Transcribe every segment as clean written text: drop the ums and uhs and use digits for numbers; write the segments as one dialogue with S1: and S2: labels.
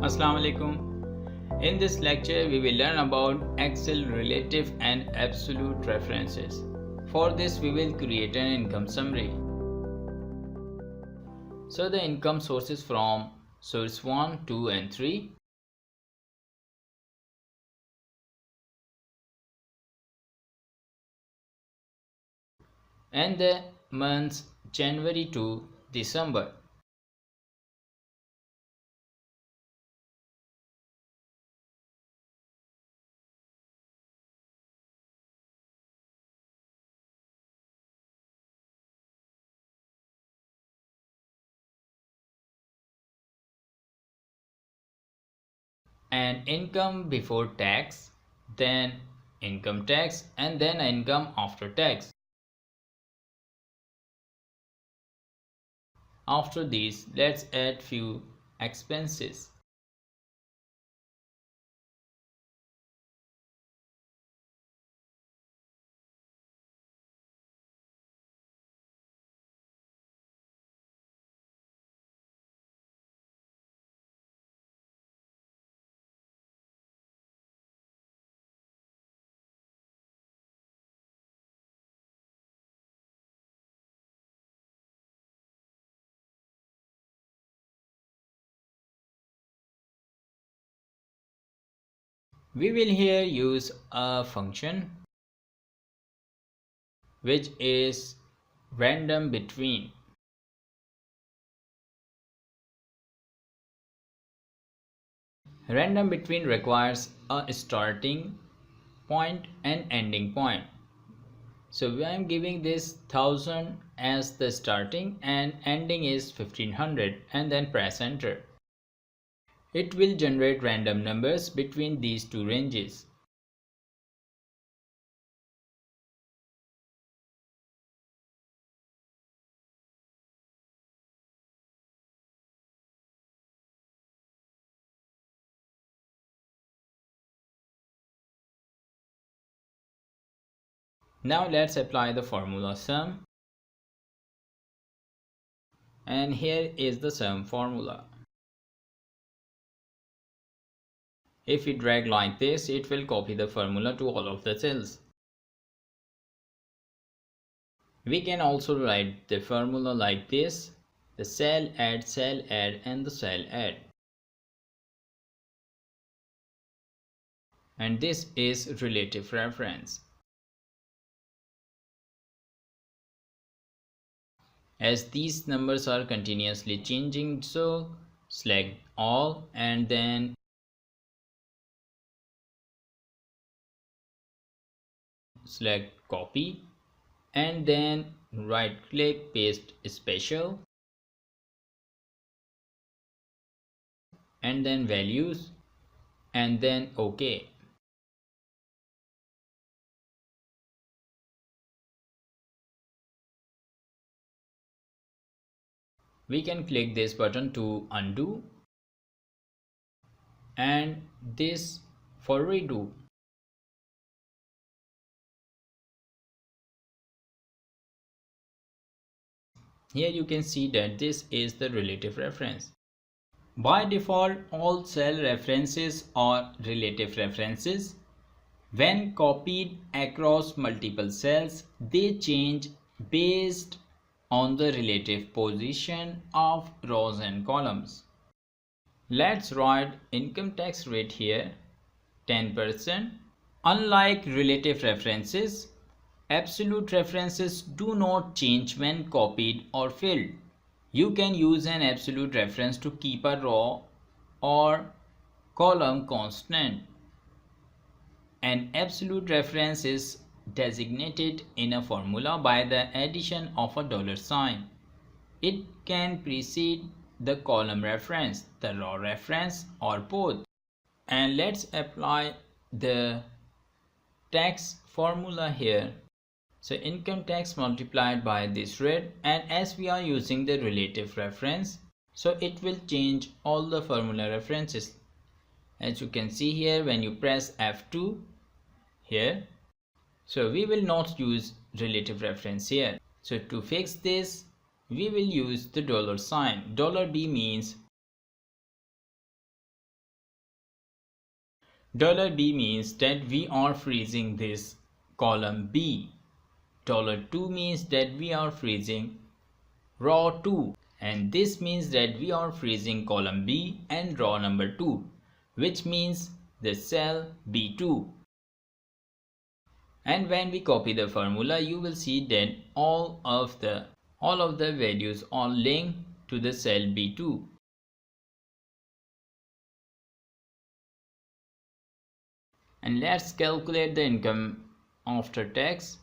S1: Assalamu alaikum. In this lecture, we will learn about Excel relative and absolute references. For this, we will create an income summary. So the income sources from source 1, 2 and 3. And the months January to December. And income before tax, then income tax, and then income after tax. After these, let's add few expenses. We will here use a function which is random between. Random between requires a starting point and ending point. So I am giving this 1000 as the starting and ending is 1500 and then press enter. It will generate random numbers between these two ranges. Now let's apply the formula sum. And here is the sum formula. If we drag like this, it will copy the formula to all of the cells. We can also write the formula like this: the cell add, and the cell add. And this is relative reference. As these numbers are continuously changing, so select all and then select copy and then right click paste special and then values and then OK. We can click this button to undo and this for redo. Here you can see that this is the relative reference. By default, all cell references are relative references. When copied across multiple cells, they change based on the relative position of rows and columns. Let's write income tax rate here, 10%. Unlike relative references, absolute references do not change when copied or filled. You can use an absolute reference to keep a row or column constant. An absolute reference is designated in a formula by the addition of a $sign. It can precede the column reference, the row reference, or both. And let's apply the tax formula here. So income tax multiplied by this rate, and as we are using the relative reference, so it will change all the formula references. As you can see here, when you press F2 here, so we will not use relative reference here. So to fix this, we will use the $sign. $B means $B means that we are freezing this column B. $2 means that we are freezing row 2, and this means that we are freezing column B and row number 2, which means the cell B2. And when we copy the formula, you will see that all of the values are linked to the cell B2. And let's calculate the income after tax.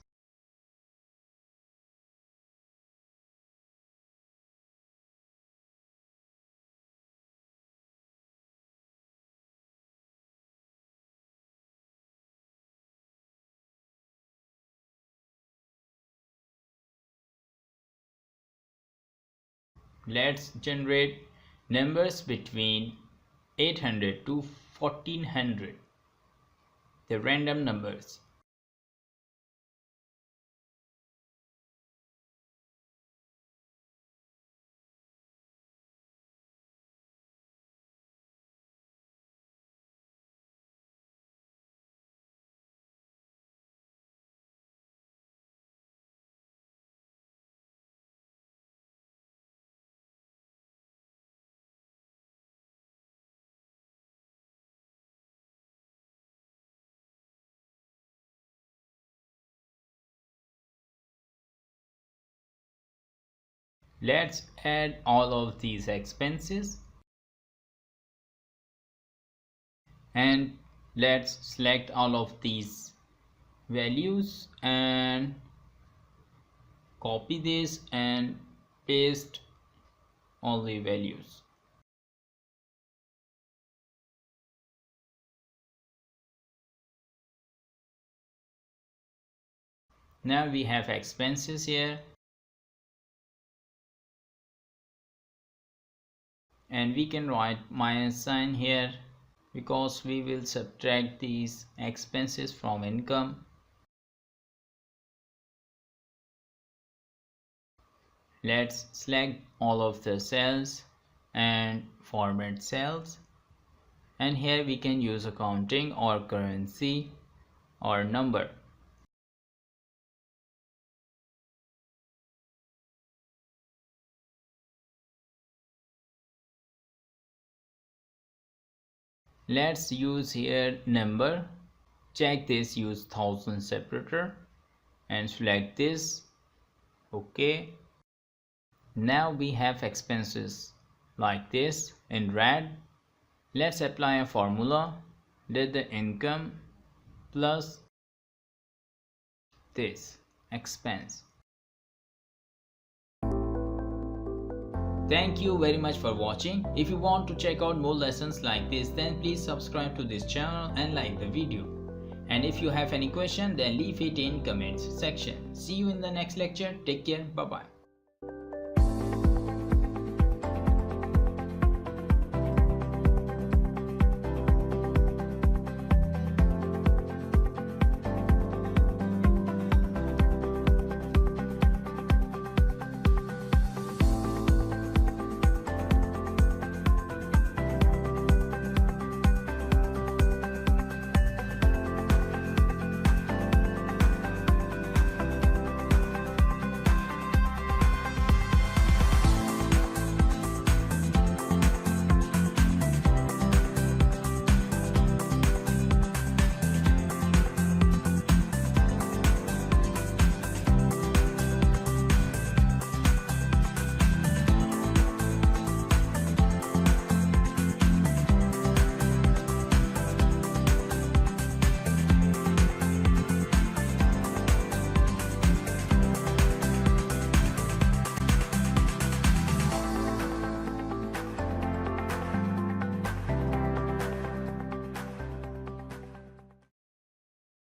S1: Let's generate numbers between 800 to 1400, the random numbers. Let's add all of these expenses and let's select all of these values and copy this and paste all the values. Now we have expenses here, and we can write minus sign here because we will subtract these expenses from income. Let's select all of the cells and format cells, and here we can use accounting or currency or number. Let's use here number. Check this, use 1000 separator and select this. Okay. Now we have expenses like this in red. Let's apply a formula that the income plus this expense. Thank you very much for watching. If you want to check out more lessons like this, then please subscribe to this channel and like the video. And if you have any question, then leave it in comments section. See you in the next lecture. Take care. Bye bye.